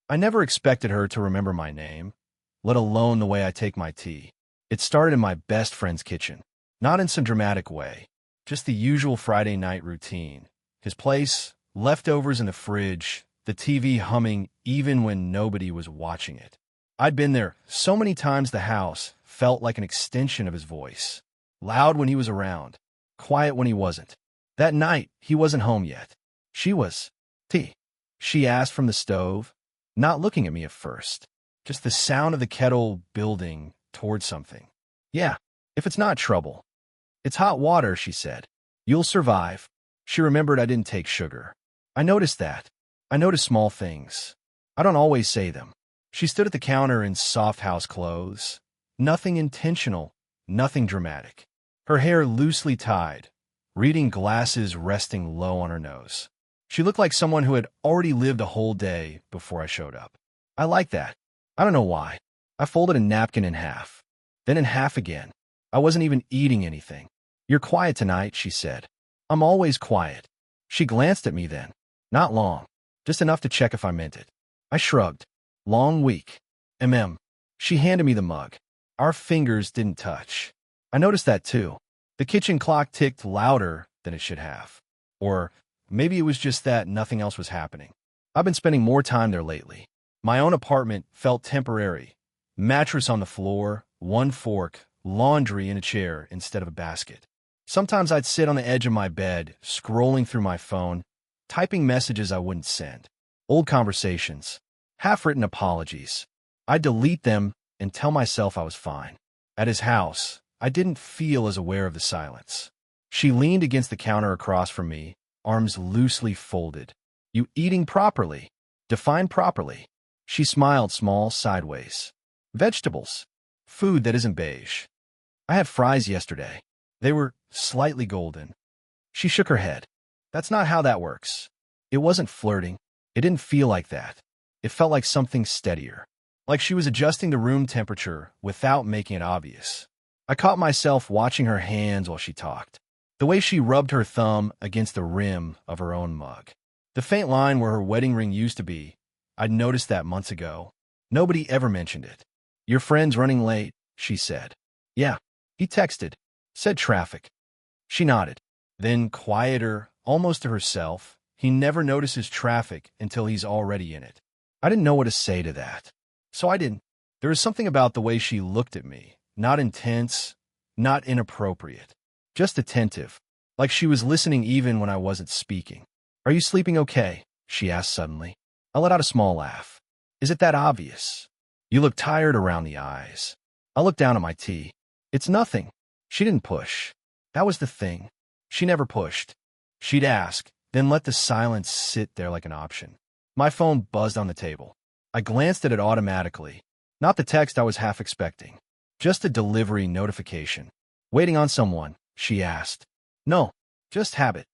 I never expected her to remember my name, let alone the way I take my tea. It started in my best friend's kitchen, not in some dramatic way, just the usual Friday night routine. His place, leftovers in the fridge, the TV humming even when nobody was watching it. I'd been there so many times the house felt like an extension of his voice. Loud when he was around, quiet when he wasn't. That night, he wasn't home yet. She was. Tea? She asked from the stove, not looking at me at first. Just the sound of the kettle building toward something. Yeah, if it's not trouble. It's hot water, she said. You'll survive. She remembered I didn't take sugar. I noticed that. I noticed small things. I don't always say them. She stood at the counter in soft house clothes. Nothing intentional, nothing dramatic. Her hair loosely tied, reading glasses resting low on her nose. She looked like someone who had already lived a whole day before I showed up. I like that. I don't know why. I folded a napkin in half, then in half again. I wasn't even eating anything. You're quiet tonight, she said. I'm always quiet. She glanced at me then. Not long. Just enough to check if I meant it. I shrugged. Long week. She handed me the mug. Our fingers didn't touch. I noticed that too. The kitchen clock ticked louder than it should have. Or maybe it was just that nothing else was happening. I've been spending more time there lately. My own apartment felt temporary. Mattress on the floor, one fork, laundry in a chair instead of a basket. Sometimes I'd sit on the edge of my bed, scrolling through my phone, typing messages I wouldn't send. Old conversations. Half-written apologies. I'd delete them and tell myself I was fine. At his house, I didn't feel as aware of the silence. She leaned against the counter across from me, arms loosely folded. You eating properly? Define properly. She smiled small sideways. Vegetables. Food that isn't beige. I had fries yesterday. They were slightly golden. She shook her head. That's not how that works. It wasn't flirting. It didn't feel like that. It felt like something steadier. Like she was adjusting the room temperature without making it obvious. I caught myself watching her hands while she talked. The way she rubbed her thumb against the rim of her own mug. The faint line where her wedding ring used to be. I'd noticed that months ago. Nobody ever mentioned it. Your friend's running late, she said. Yeah. He texted. Said traffic. She nodded. Then, quieter, almost to herself, he never notices traffic until he's already in it. I didn't know what to say to that. So I didn't. There was something about the way she looked at me. Not intense, not inappropriate. Just attentive. Like she was listening even when I wasn't speaking. Are you sleeping okay? She asked suddenly. I let out a small laugh. Is it that obvious? You look tired around the eyes. I looked down at my tea. It's nothing. She didn't push. That was the thing. She never pushed. She'd ask, then let the silence sit there like an option. My phone buzzed on the table. I glanced at it automatically. Not the text I was half expecting. Just a delivery notification. Waiting on someone, she asked. No, just habit.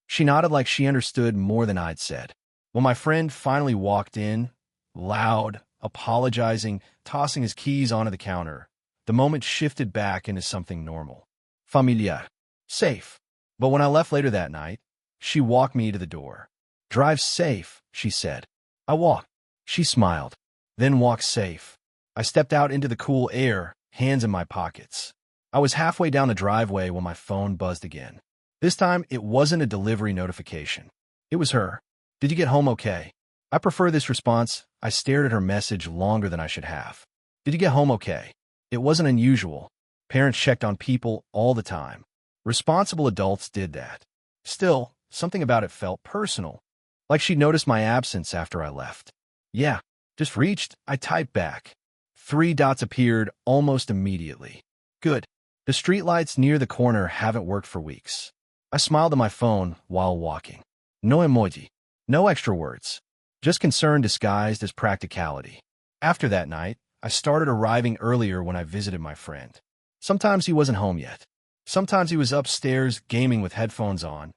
She nodded like she understood more than I'd said. When my friend finally walked in, loud, apologizing, tossing his keys onto the counter, the moment shifted back into something normal. Familiar. Safe. But when I left later that night, she walked me to the door. Drive safe, she said. I walked. She smiled. Then walked safe. I stepped out into the cool air, hands in my pockets. I was halfway down the driveway when my phone buzzed again. This time, it wasn't a delivery notification. It was her. Did you get home okay? I prefer this response. I stared at her message longer than I should have. Did you get home okay? It wasn't unusual. Parents checked on people all the time. Responsible adults did that. Still, something about it felt personal. Like she'd noticed my absence after I left. Yeah, just reached. I typed back. 3 dots appeared almost immediately. Good. The streetlights near the corner haven't worked for weeks. I smiled at my phone while walking. No emoji. No extra words. Just concern disguised as practicality. After that night, I started arriving earlier when I visited my friend. Sometimes he wasn't home yet. Sometimes he was upstairs gaming with headphones on,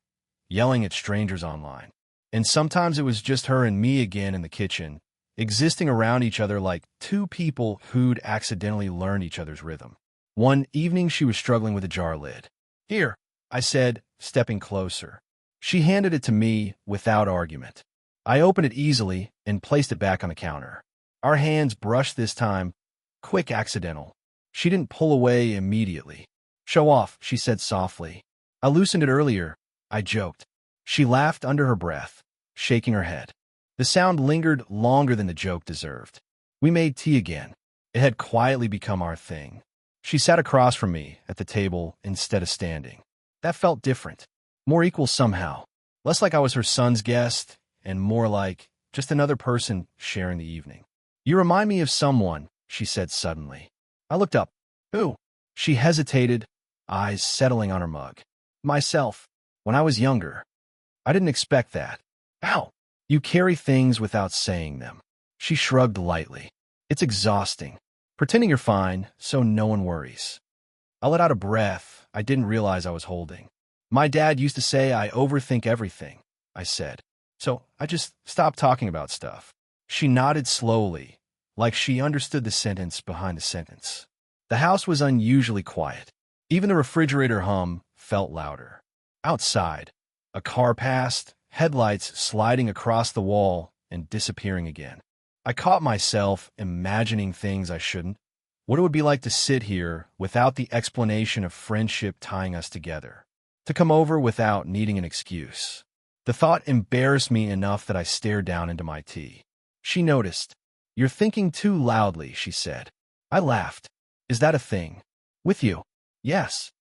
yelling at strangers online. And sometimes it was just her and me again in the kitchen, existing around each other like two people who'd accidentally learned each other's rhythm. One evening she was struggling with a jar lid. Here, I said, stepping closer. She handed it to me without argument. I opened it easily and placed it back on the counter. Our hands brushed this time. Quick accidental. She didn't pull away immediately. "Show off," she said softly. "I loosened it earlier," I joked. She laughed under her breath, shaking her head. The sound lingered longer than the joke deserved. We made tea again. It had quietly become our thing. She sat across from me at the table instead of standing. That felt different, more equal somehow. Less like I was her son's guest, and more like just another person sharing the evening. "You remind me of someone," she said suddenly. I looked up. "Who?" She hesitated, eyes settling on her mug. "Myself, when I was younger." I didn't expect that. "How?" "You carry things without saying them." She shrugged lightly. "It's exhausting. Pretending you're fine so no one worries." I let out a breath I didn't realize I was holding. "My dad used to say I overthink everything," I said. "So I just stopped talking about stuff." She nodded slowly, like she understood the sentence behind the sentence. The house was unusually quiet. Even the refrigerator hum felt louder. Outside, a car passed, headlights sliding across the wall and disappearing again. I caught myself imagining things I shouldn't. What it would be like to sit here without the explanation of friendship tying us together. To come over without needing an excuse. The thought embarrassed me enough that I stared down into my tea. She noticed. "You're thinking too loudly," she said. I laughed. "Is that a thing?" "With you?" "Yes."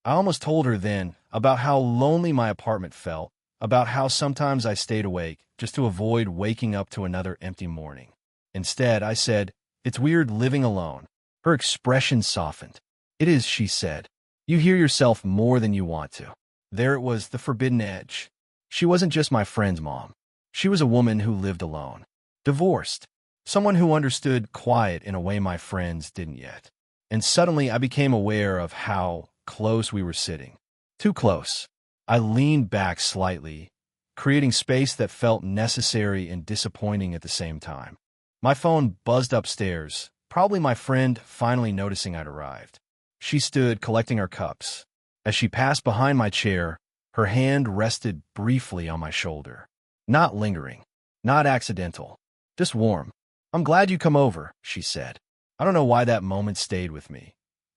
I almost told her then about how lonely my apartment felt, about how sometimes I stayed awake just to avoid waking up to another empty morning. Instead, I said, "It's weird living alone." Her expression softened. "It is," she said. "You hear yourself more than you want to." There it was, the forbidden edge. She wasn't just my friend's mom. She was a woman who lived alone. Divorced. Someone who understood quiet in a way my friends didn't yet. And suddenly I became aware of how close we were sitting. Too close. I leaned back slightly, creating space that felt necessary and disappointing at the same time. My phone buzzed upstairs, probably my friend finally noticing I'd arrived. She stood collecting our cups. As she passed behind my chair, her hand rested briefly on my shoulder. Not lingering, not accidental, just warm. "I'm glad you come over," she said. I don't know why that moment stayed with me.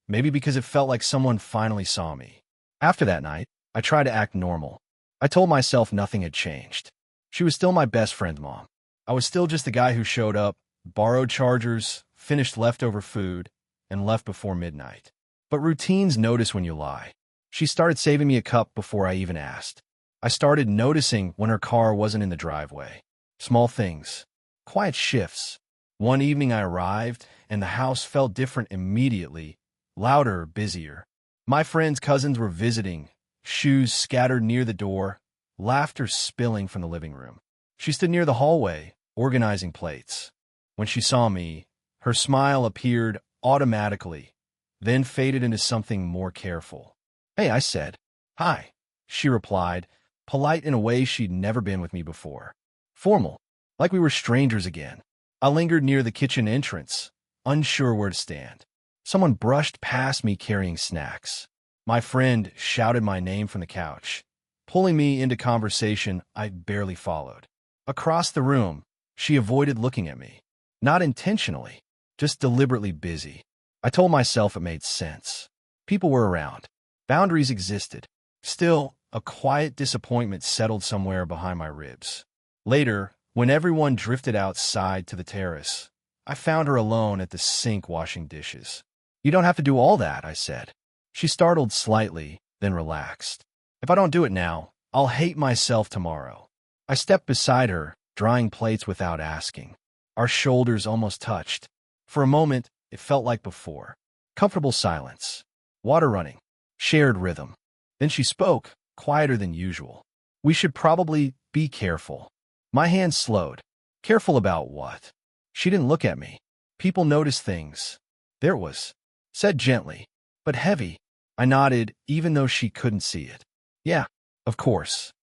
Maybe because it felt like someone finally saw me. After that night, I tried to act normal. I told myself nothing had changed. She was still my best friend's mom. I was still just the guy who showed up, borrowed chargers, finished leftover food, and left before midnight. But routines notice when you lie. She started saving me a cup before I even asked. I started noticing when her car wasn't in the driveway. Small things. Quiet shifts. One evening I arrived, and the house felt different immediately. Louder, busier. My friend's cousins were visiting, shoes scattered near the door, laughter spilling from the living room. She stood near the hallway, organizing plates. When she saw me, her smile appeared automatically, then faded into something more careful. "Hey," I said. "Hi," she replied, polite in a way she'd never been with me before. Formal, like we were strangers again. I lingered near the kitchen entrance, unsure where to stand. Someone brushed past me carrying snacks. My friend shouted my name from the couch, pulling me into conversation I barely followed. Across the room, she avoided looking at me. Not intentionally, just deliberately busy. I told myself it made sense. People were around. Boundaries existed. Still, a quiet disappointment settled somewhere behind my ribs. Later, when everyone drifted outside to the terrace, I found her alone at the sink washing dishes. "You don't have to do all that," I said. She startled slightly, then relaxed. "If I don't do it now, I'll hate myself tomorrow." I stepped beside her, drying plates without asking. Our shoulders almost touched. For a moment, it felt like before. Comfortable silence. Water running. Shared rhythm. Then she spoke, quieter than usual. "We should probably be careful." My hand slowed. Careful about what? She didn't look at me. People notice things. There it was. Said gently, but heavy. I nodded, even though she couldn't see it. "Yeah, of course."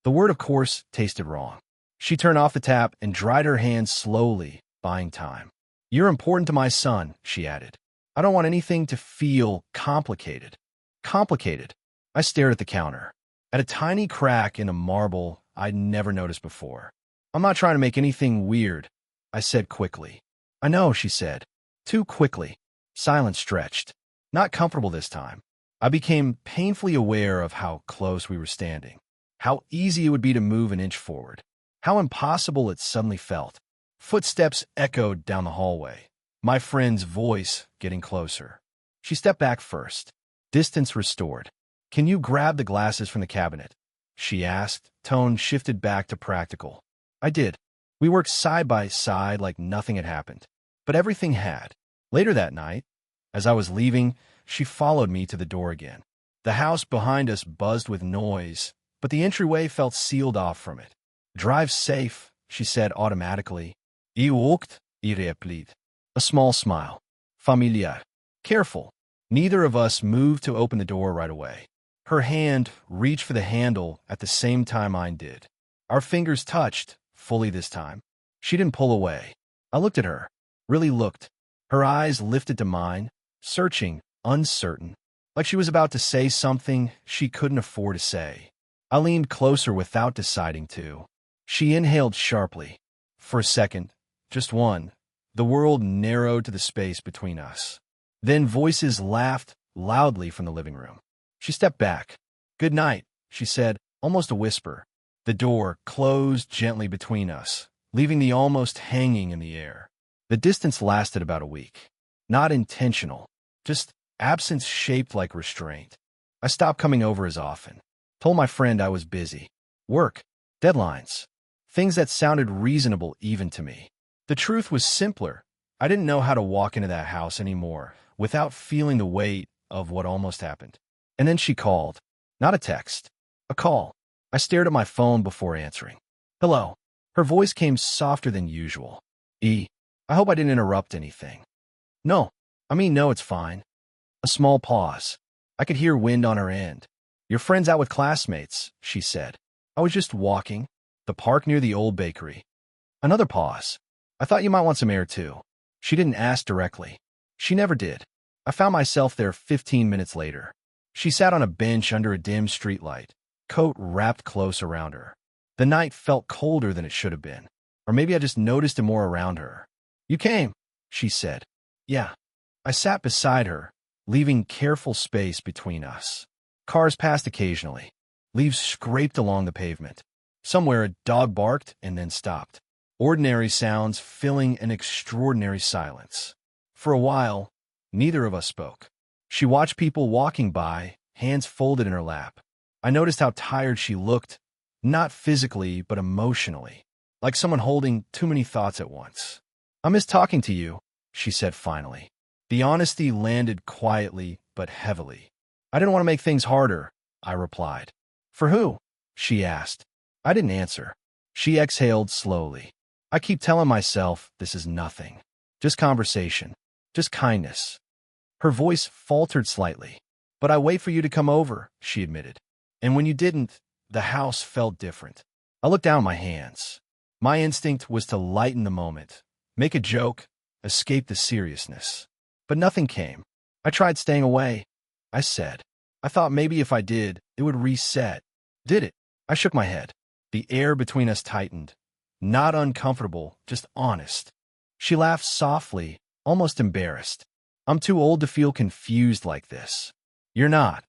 The word "of course" tasted wrong. She turned off the tap and dried her hands slowly, buying time. "You're important to my son," she added. "I don't want anything to feel complicated." Complicated. I stared at the counter. At a tiny crack in a marble I'd never noticed before. I'm not trying to make anything weird, I said quickly. I know, she said. Too quickly. Silence stretched. Not comfortable this time. I became painfully aware of how close we were standing. How easy it would be to move an inch forward. How impossible it suddenly felt. Footsteps echoed down the hallway. My friend's voice getting closer. She stepped back first. Distance restored. Can you grab the glasses from the cabinet? She asked, tone shifted back to practical. I did. We worked side by side like nothing had happened. But everything had. Later that night, as I was leaving, she followed me to the door again. The house behind us buzzed with noise, but the entryway felt sealed off from it. Drive safe, she said automatically. I åkt, I replied. A small smile. Familiar. Careful. Neither of us moved to open the door right away. Her hand reached for the handle at the same time mine did. Our fingers touched, fully this time. She didn't pull away. I looked at her. Really looked. Her eyes lifted to mine, searching, uncertain, like she was about to say something she couldn't afford to say. I leaned closer without deciding to. She inhaled sharply. For a second, just one, the world narrowed to the space between us. Then voices laughed loudly from the living room. She stepped back. Good night, she said, almost a whisper. The door closed gently between us, leaving the almost hanging in the air. The distance lasted about a week. Not intentional, just absence shaped like restraint. I stopped coming over as often. Told my friend I was busy. Work, deadlines, things that sounded reasonable even to me. The truth was simpler. I didn't know how to walk into that house anymore without feeling the weight of what almost happened. And then she called. Not a text. A call. I stared at my phone before answering. Hello. Her voice came softer than usual. I hope I didn't interrupt anything. No. No, it's fine. A small pause. I could hear wind on her end. Your friend's out with classmates, she said. I was just walking. The park near the old bakery. Another pause. I thought you might want some air too. She didn't ask directly. She never did. I found myself there 15 minutes later. She sat on a bench under a dim streetlight, coat wrapped close around her. The night felt colder than it should have been. Or maybe I just noticed it more around her. You came, she said. Yeah. I sat beside her, leaving careful space between us. Cars passed occasionally. Leaves scraped along the pavement. Somewhere a dog barked and then stopped. Ordinary sounds filling an extraordinary silence. For a while, neither of us spoke. She watched people walking by, hands folded in her lap. I noticed how tired she looked, not physically, but emotionally, like someone holding too many thoughts at once. I miss talking to you, she said finally. The honesty landed quietly but heavily. I didn't want to make things harder, I replied. For who? She asked. I didn't answer. She exhaled slowly. I keep telling myself this is nothing. Just conversation. Just kindness. Her voice faltered slightly. But I wait for you to come over, she admitted. And when you didn't, the house felt different. I looked down at my hands. My instinct was to lighten the moment, make a joke, escape the seriousness. But nothing came. I tried staying away. I said. I thought maybe if I did, it would reset. Did it? I shook my head. The air between us tightened. Not uncomfortable, just honest. She laughed softly, almost embarrassed. I'm too old to feel confused like this. You're not.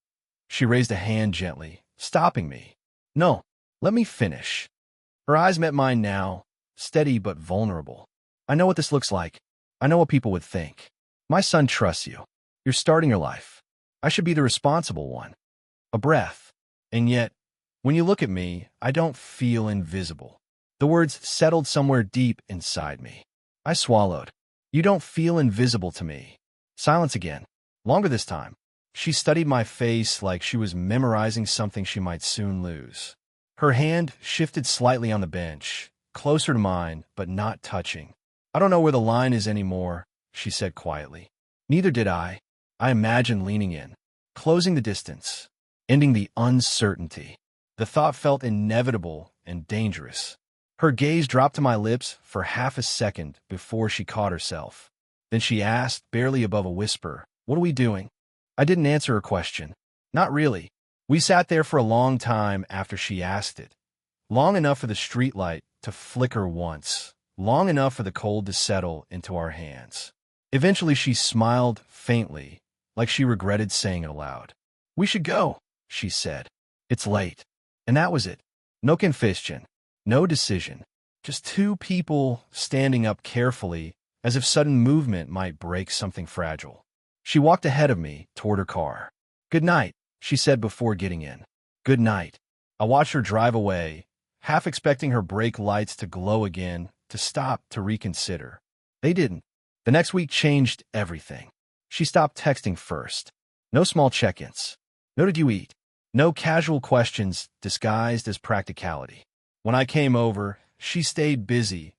She raised a hand gently, stopping me. No, let me finish. Her eyes met mine now, steady but vulnerable. I know what this looks like. I know what people would think. My son trusts you. You're starting your life. I should be the responsible one. A breath. And yet, when you look at me, I don't feel invisible. The words settled somewhere deep inside me. I swallowed. You don't feel invisible to me. Silence again. Longer this time. She studied my face like she was memorizing something she might soon lose. Her hand shifted slightly on the bench, closer to mine, but not touching. I don't know where the line is anymore, she said quietly. Neither did I. I imagined leaning in, closing the distance, ending the uncertainty. The thought felt inevitable and dangerous. Her gaze dropped to my lips for half a second before she caught herself. Then she asked, barely above a whisper, "What are we doing?" I didn't answer her question. Not really. We sat there for a long time after she asked it. Long enough for the streetlight, to flicker once, long enough for the cold to settle into our hands. Eventually she smiled faintly, like she regretted saying it aloud. "We should go," she said. "It's late." And that was it. No confession, no decision. Just two people standing up carefully, as if sudden movement might break something fragile. She walked ahead of me toward her car. "Good night," she said before getting in. "Good night." I watched her drive away, half expecting her brake lights to glow again, to stop, to reconsider. They didn't. The next week changed everything. She stopped texting first. No small check-ins. No "did you eat?" No casual questions disguised as practicality. When I came over, she stayed busy,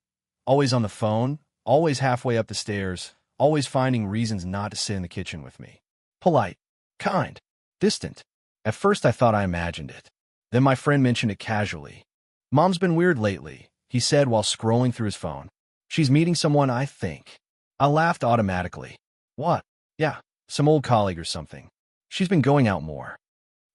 always on the phone, always halfway up the stairs, always finding reasons not to sit in the kitchen with me. Polite, kind, distant. At first I thought I imagined it. Then my friend mentioned it casually. "Mom's been weird lately," he said while scrolling through his phone. "She's meeting someone, I think." I laughed automatically. "What?" "Yeah, some old colleague or something. She's been going out more."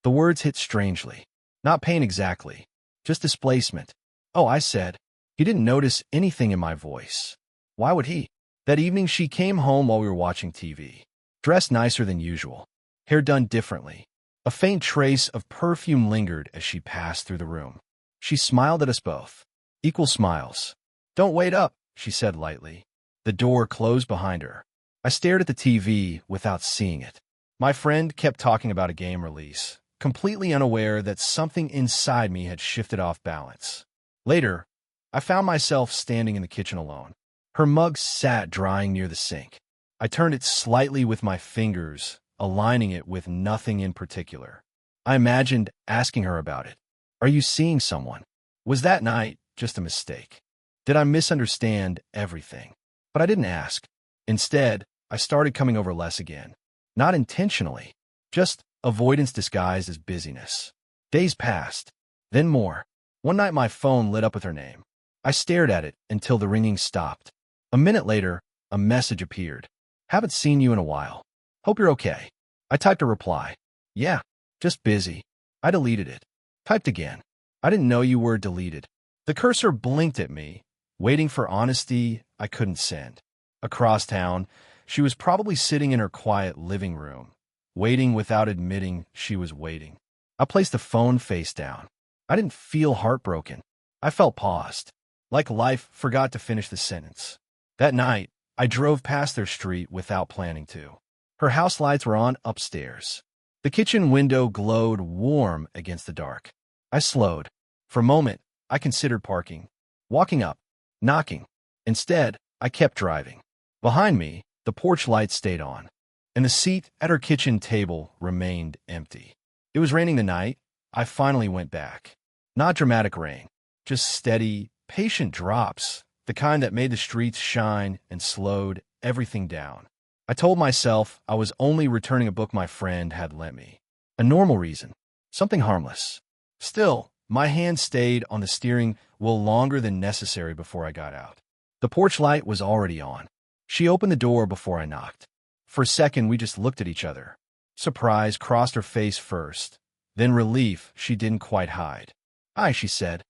The words hit strangely. Not pain exactly, just displacement. "Oh," I said. He didn't notice anything in my voice. Why would he? That evening she came home while we were watching TV. Dressed nicer than usual. Hair done differently. A faint trace of perfume lingered as she passed through the room. She smiled at us both. Equal smiles. "Don't wait up," she said lightly. The door closed behind her. I stared at the TV without seeing it. My friend kept talking about a game release, completely unaware that something inside me had shifted off balance. Later, I found myself standing in the kitchen alone. Her mug sat drying near the sink. I turned it slightly with my fingers, aligning it with nothing in particular. I imagined asking her about it. "Are you seeing someone? Was that night just a mistake? Did I misunderstand everything?" But I didn't ask. Instead, I started coming over less again. Not intentionally, just avoidance disguised as busyness. Days passed, then more. One night my phone lit up with her name. I stared at it until the ringing stopped. A minute later, a message appeared. "Haven't seen you in a while. Hope you're okay." I typed a reply. "Yeah, just busy." I deleted it. Typed again. "I didn't know you were deleted." The cursor blinked at me, waiting for honesty I couldn't send. Across town, she was probably sitting in her quiet living room, waiting without admitting she was waiting. I placed the phone face down. I didn't feel heartbroken. I felt paused, like life forgot to finish the sentence. That night, I drove past their street without planning to. Her house lights were on upstairs. The kitchen window glowed warm against the dark. I slowed. For a moment, I considered parking, walking up, knocking. Instead, I kept driving. Behind me, the porch light stayed on, and the seat at her kitchen table remained empty. It was raining the night. I finally went back. Not dramatic rain, just steady, patient drops, the kind that made the streets shine and slowed everything down. I told myself I was only returning a book my friend had lent me. A normal reason, something harmless. Still, my hand stayed on the steering wheel longer than necessary before I got out. The porch light was already on. She opened the door before I knocked. For a second, we just looked at each other. Surprise crossed her face first, then relief she didn't quite hide. "Hi," she said.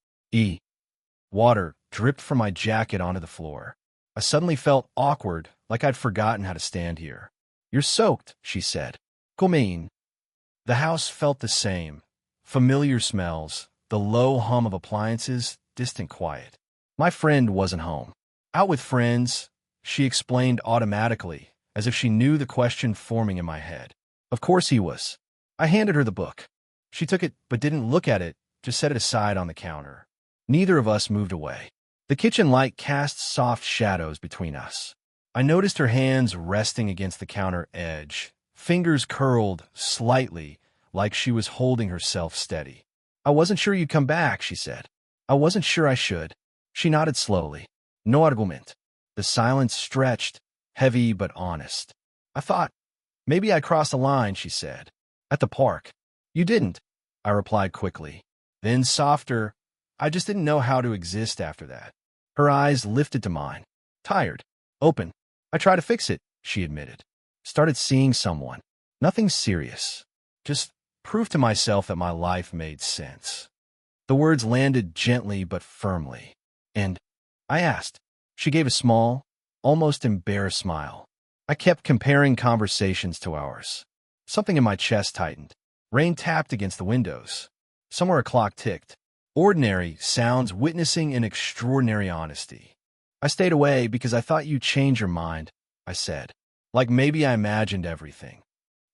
Water dripped from my jacket onto the floor. I suddenly felt awkward, like I'd forgotten how to stand here. "You're soaked," she said. "Come." The house felt the same. Familiar smells, the low hum of appliances, distant quiet. My friend wasn't home. "Out with friends," she explained automatically, as if she knew the question forming in my head. Of course he was. I handed her the book. She took it but didn't look at it, just set it aside on the counter. Neither of us moved away. The kitchen light cast soft shadows between us. I noticed her hands resting against the counter edge, fingers curled slightly, like she was holding herself steady. "I wasn't sure you'd come back," she said. "I wasn't sure I should." She nodded slowly. No argument. The silence stretched, heavy but honest. "I thought maybe I crossed the line," she said. "At the park." "You didn't," I replied quickly. Then softer, "I just didn't know how to exist after that." Her eyes lifted to mine. Tired. Open. "I tried to fix it," she admitted. "Started seeing someone. Nothing serious. Just proof to myself that my life made sense." The words landed gently but firmly. And I asked. She gave a small, almost embarrassed smile. I kept comparing conversations to ours. Something in my chest tightened. Rain tapped against the windows. Somewhere a clock ticked. Ordinary sounds witnessing an extraordinary honesty. I stayed away because I thought you'd change your mind, I said. Like maybe I imagined everything.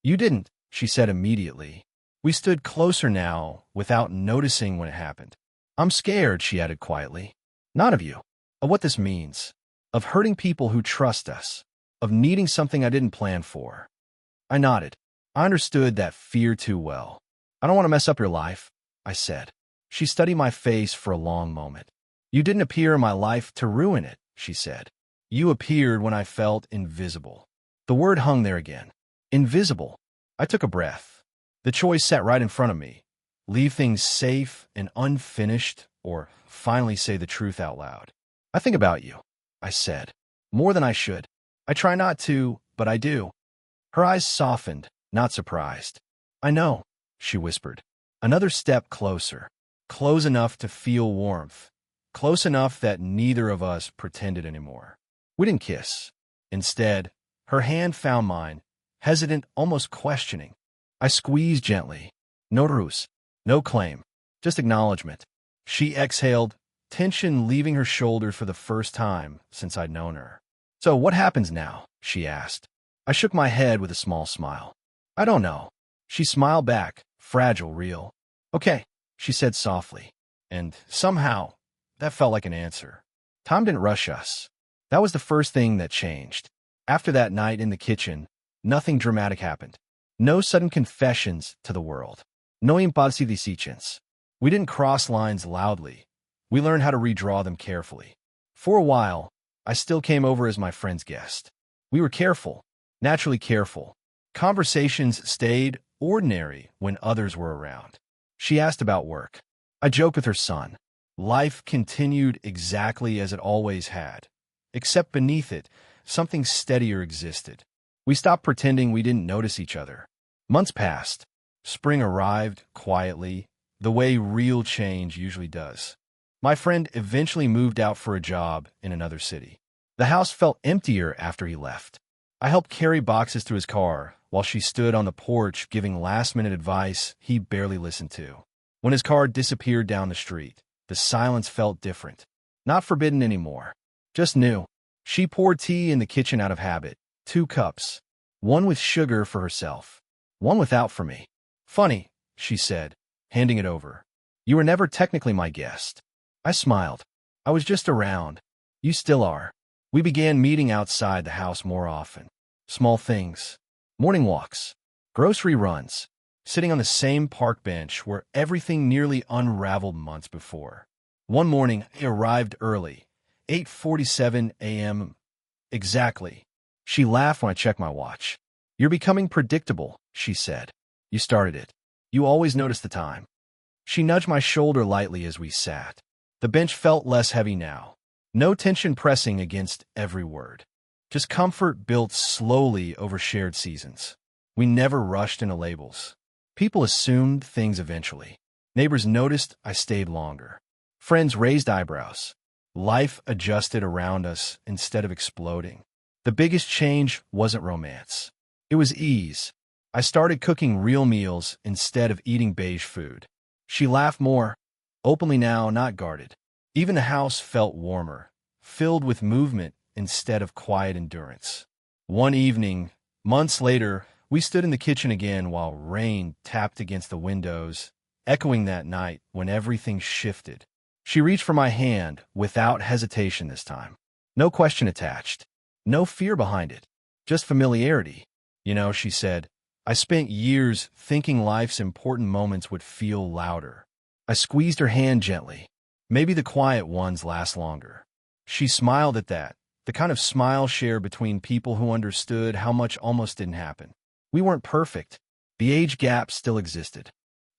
You didn't, she said immediately. We stood closer now without noticing when it happened. I'm scared, she added quietly. Not of you. Of what this means. Of hurting people who trust us. Of needing something I didn't plan for. I nodded. I understood that fear too well. I don't want to mess up your life, I said. She studied my face for a long moment. You didn't appear in my life to ruin it, she said. You appeared when I felt invisible. The word hung there again. Invisible. I took a breath. The choice sat right in front of me. Leave things safe and unfinished, or finally say the truth out loud. I think about you, I said. More than I should. I try not to, but I do. Her eyes softened, not surprised. I know, she whispered. Another step closer. Close enough to feel warmth. Close enough that neither of us pretended anymore. We didn't kiss. Instead, her hand found mine, hesitant, almost questioning. I squeezed gently. No ruse. No claim. Just acknowledgement. She exhaled, tension leaving her shoulders for the first time since I'd known her. So what happens now? She asked. I shook my head with a small smile. I don't know. She smiled back, fragile, real. Okay, she said softly. And somehow, that felt like an answer. Time didn't rush us. That was the first thing that changed. After that night in the kitchen, nothing dramatic happened. No sudden confessions to the world. No impulsifications. We didn't cross lines loudly. We learned how to redraw them carefully. For a while, I still came over as my friend's guest. We were careful, naturally careful. Conversations stayed ordinary when others were around. She asked about work. I joked with her son. Life continued exactly as it always had. Except beneath it, something steadier existed. We stopped pretending we didn't notice each other. Months passed. Spring arrived quietly, the way real change usually does. My friend eventually moved out for a job in another city. The house felt emptier after he left. I helped carry boxes to his car while she stood on the porch giving last-minute advice he barely listened to. When his car disappeared down the street, the silence felt different. Not forbidden anymore. Just new. She poured tea in the kitchen out of habit. 2 cups. One with sugar for herself. One without for me. Funny, she said, handing it over. You were never technically my guest. I smiled. I was just around. You still are. We began meeting outside the house more often. Small things. Morning walks. Grocery runs. Sitting on the same park bench where everything nearly unraveled months before. One morning, I arrived early. 8:47 a.m. Exactly. She laughed when I checked my watch. You're becoming predictable, she said. You started it. You always notice the time. She nudged my shoulder lightly as we sat. The bench felt less heavy now. No tension pressing against every word. Just comfort built slowly over shared seasons. We never rushed into labels. People assumed things eventually. Neighbors noticed I stayed longer. Friends raised eyebrows. Life adjusted around us instead of exploding. The biggest change wasn't romance. It was ease. I started cooking real meals instead of eating beige food. She laughed more, openly now, not guarded. Even the house felt warmer, filled with movement instead of quiet endurance. One evening, months later, we stood in the kitchen again while rain tapped against the windows, echoing that night when everything shifted. She reached for my hand without hesitation this time. No question attached. No fear behind it. Just familiarity. You know, she said, I spent years thinking life's important moments would feel louder. I squeezed her hand gently. Maybe the quiet ones last longer. She smiled at that, the kind of smile shared between people who understood how much almost didn't happen. We weren't perfect. The age gap still existed.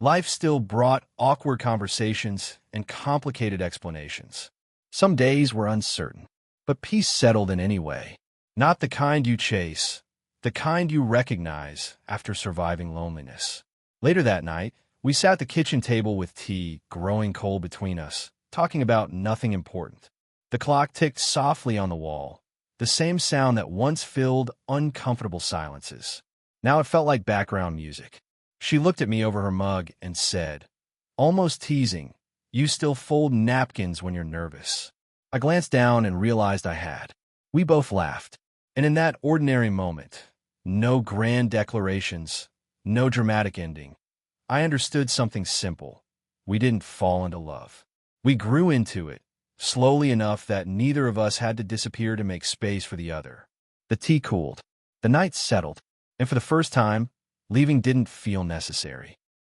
Life still brought awkward conversations and complicated explanations. Some days were uncertain, but peace settled in any way. Not the kind you chase, the kind you recognize after surviving loneliness. Later that night, we sat at the kitchen table with tea growing cold between us, talking about nothing important. The clock ticked softly on the wall, the same sound that once filled uncomfortable silences. Now it felt like background music. She looked at me over her mug and said, almost teasing, "You still fold napkins when you're nervous." I glanced down and realized I had. We both laughed. And in that ordinary moment, no grand declarations, no dramatic ending, I understood something simple. We didn't fall into love. We grew into it, slowly enough that neither of us had to disappear to make space for the other. The tea cooled. The night settled. And for the first time, leaving didn't feel necessary.